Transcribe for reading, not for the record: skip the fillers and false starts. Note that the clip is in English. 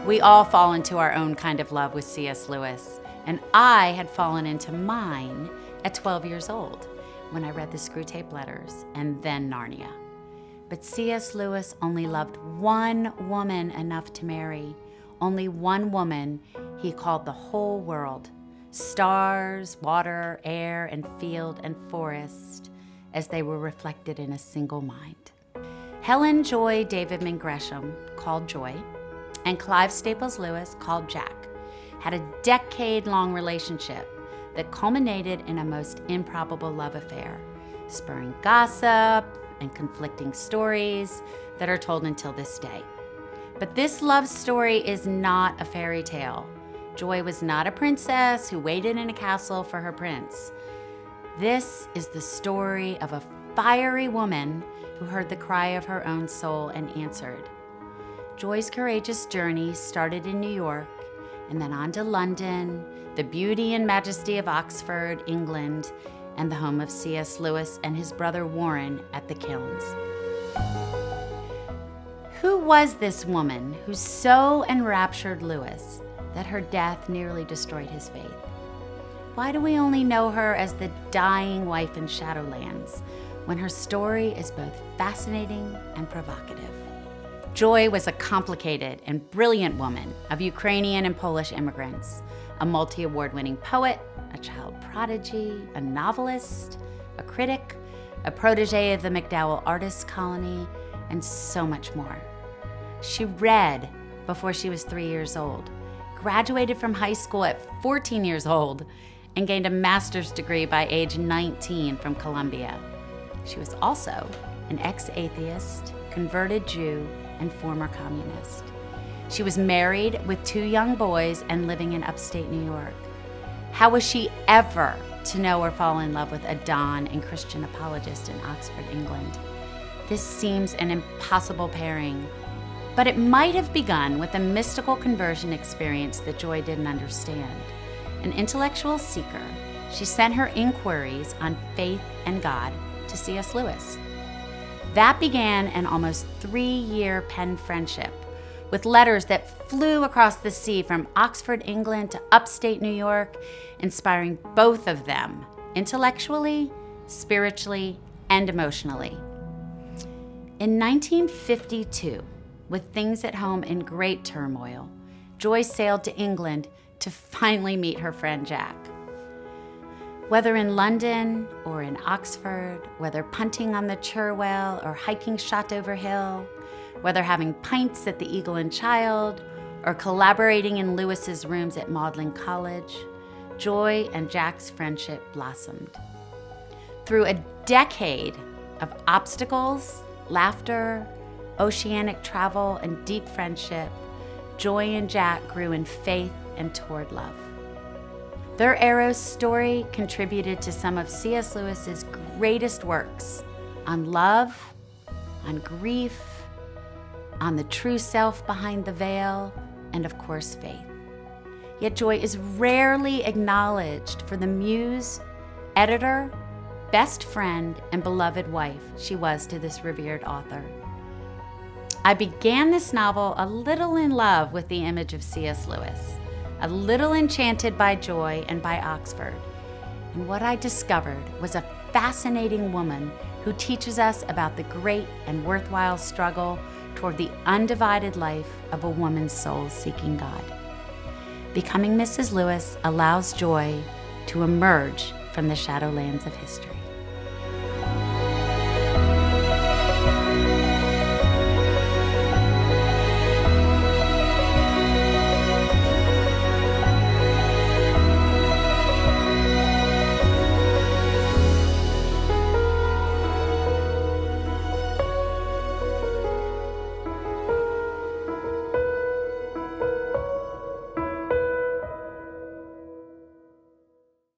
We all fall into our own kind of love with C.S. Lewis, and I had fallen into mine at 12 years old when I read the Screwtape Letters and then Narnia. But C.S. Lewis only loved one woman enough to marry, only one woman he called the whole world, stars, water, air, and field and forest, as they were reflected in a single mind. Helen Joy Davidman Gresham, called Joy, and Clive Staples Lewis, called Jack, had a decade-long relationship that culminated in a most improbable love affair, spurring gossip and conflicting stories that are told until this day. But this love story is not a fairy tale. Joy was not a princess who waited in a castle for her prince. This is the story of a fiery woman who heard the cry of her own soul and answered. Joy's courageous journey started in New York and then on to London, the beauty and majesty of Oxford, England, and the home of C.S. Lewis and his brother Warren at the Kilns. Who was this woman who so enraptured Lewis that her death nearly destroyed his faith? Why do we only know her as the dying wife in Shadowlands, when her story is both fascinating and provocative? Joy was a complicated and brilliant woman of Ukrainian and Polish immigrants, a multi-award-winning poet, a child prodigy, a novelist, a critic, a protege of the MacDowell Artists Colony, and so much more. She read before she was 3 years old, graduated from high school at 14 years old, and gained a master's degree by age 19 from Columbia. She was also an ex-atheist, converted Jew, and former communist. She was married with 2 young boys and living in upstate New York. How was she ever to know or fall in love with a Don and Christian apologist in Oxford, England? This seems an impossible pairing, but it might have begun with a mystical conversion experience that Joy didn't understand. An intellectual seeker, she sent her inquiries on faith and God to C.S. Lewis. That began an almost 3-year pen friendship, with letters that flew across the sea from Oxford, England to upstate New York, inspiring both of them intellectually, spiritually, and emotionally. In 1952, with things at home in great turmoil, Joy sailed to England to finally meet her friend Jack. Whether in London or in Oxford, whether punting on the Cherwell or hiking Shotover Hill, whether having pints at the Eagle and Child or collaborating in Lewis's rooms at Magdalen College, Joy and Jack's friendship blossomed. Through a decade of obstacles, laughter, oceanic travel, and deep friendship, Joy and Jack grew in faith and toward love. Their Eros story contributed to some of C.S. Lewis's greatest works on love, on grief, on the true self behind the veil, and of course, faith. Yet Joy is rarely acknowledged for the muse, editor, best friend, and beloved wife she was to this revered author. I began this novel a little in love with the image of C.S. Lewis, a little enchanted by Joy and by Oxford. And what I discovered was a fascinating woman who teaches us about the great and worthwhile struggle toward the undivided life of a woman's soul seeking God. Becoming Mrs. Lewis allows Joy to emerge from the shadowlands of history.